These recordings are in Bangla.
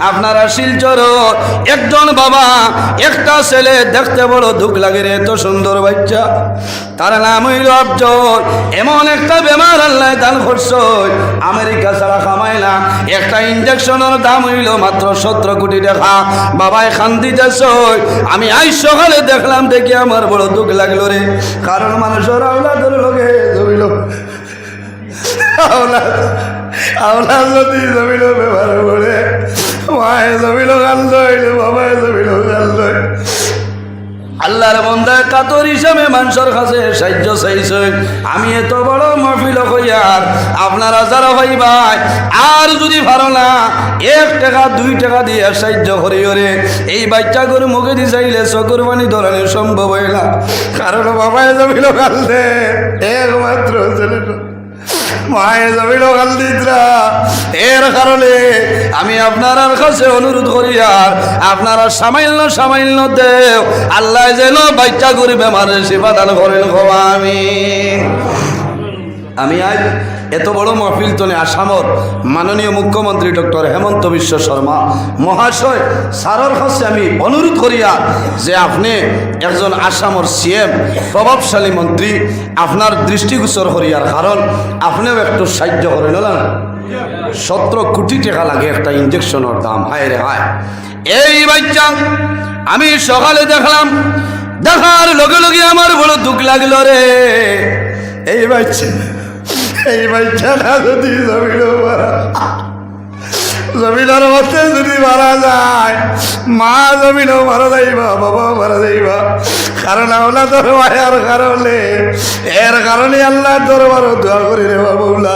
আপনারা শিলচর একজন বাবা একটা ছেলে দেখতে বড় দুঃখ লাগে রে, এত সুন্দর বাচ্চা, তার নাম হইল আফজল। এমন একটা বেমার আল্লাহ দান করছে, আমেরিকা ছাড়া কামায় না। একটা ইঞ্জেকশনের দাম হইল মাত্র 17 কোটি টাকা। বাবাই খান দিতেছ। আমি আজ সকালে দেখলাম, দেখি আমার বড় দুঃখ লাগলো রে। কারণ মানুষের আওলাদের লোকে জমিল, আওলাদ যদি জমিল ব্যবহার করে, মায়ে জমিল গাল দইল, বাবায় জমিল গাল দই। আল্লাহর বান্দায় কাতর হিসাবে মানুষের কাছে সাহায্য চাইছে। আমি এত বড় মাহফিল হইয়ার আপনারা যারা ভাই ভাই আর যদি ভালো না 1 টাকা 2 টাকা দিয়ে সাহায্য করিও রে, এই বাচ্চা করে মুখে দিয়ে চাইলে চকুর পানি ধরানো সম্ভব হয় না। কারণ বাবায় জমিল গাল দে, একমাত্র ছেলেটা মায়ে জমিল গাল দিতরা। এর কারণে আমি আপনার কাছে অনুরোধ করি, আর আপনারা সামান্য দেও, আল্লাহ যেন বাচ্চা করে বেমারের সেবা দান করেন। আমি আজ এত বড় মাহফিল তনে আসামর মাননীয় মুখ্যমন্ত্রী ডক্টর হেমন্ত বিশ্ব শর্মা মহাশয় স্যারের কাছে আমি অনুরোধ করিয়া যে আপনি একজন আসামর সিএম প্রভাবশালী মন্ত্রী, আপনার দৃষ্টিগোচর করিয়ার কারণ আপনিও একটু সাহায্য করেন না। 17 কোটি টাকা লাগে একটা ইঞ্জেকশনের দাম। হায় রে হায়, এই বাচ্চা আমি সকালে দেখলাম, দেখার লগে লগে আমার বড় দুঃখ লাগলো রে। এই বাচ্চাটা যদি জমিনের মধ্যে যদি মারা যায়, মা জমিনও মারা যাইবা, বাবা মারা যাইবা। কারণ আল্লাহ দরবার কারণে এর কারণে আল্লাহ দরবার দোয়া করি রে বাবুলা।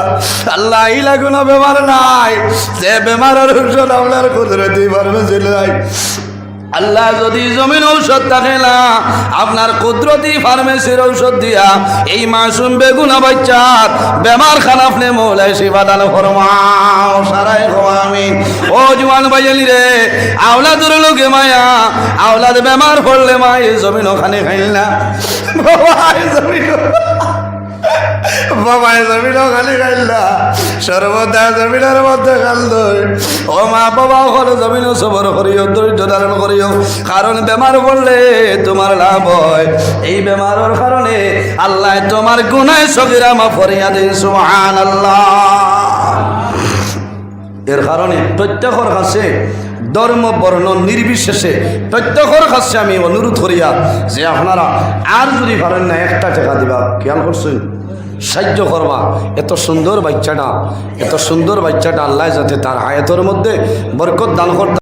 আল্লাহ এই লাগুনো বেমার নাই, যে বেমারের ঔষধ আপনার কুদরতি পারবে নাই। আল্লাহ যদি জমিন ঔষধ থাকে না, আপনার কুদরতি ফার্মেসির ঔষধ দিয়া এই মাসুম বেগুনা বাচ্চার বেমার খান আপনি মৌলাই সেবা দান ফরমাও। সারাই আমিন। ও জওয়ান ভাইয়ালি রে, আওলাদের লোকে মায়া, আওলাদ বেমার পড়লে মা এই জমিন ওখানে খাইল না, বাবাই জমিন খালি খাইল না, সর্বদা জমিনের মধ্যে খাল দই। ও মা বাবা হল জমিন সবর করিও, ধৈর্য ধারণ করিও। কারণ বেমার পড়লে তোমার লাভ হয়। এই বেমারের কারণে আল্লাহ তোমার গুনায় সগীরা মাফ করিয়া দেন। সুবহানাল্লাহ। এর কারণে প্রত্যেকের কাছে ধর্ম বর্ণ নির্বিশেষে প্রত্যেকের কাছে আমি অনুরোধ করিয়া যে আপনারা আর যদি পারেন না 1 টাকা দিবা, খেয়াল করছেন, সাহায্য করবা। এত সুন্দর বাচ্চাটা আল্লাহ যাতে তার হায়াতের মধ্যে বরকত দান করতে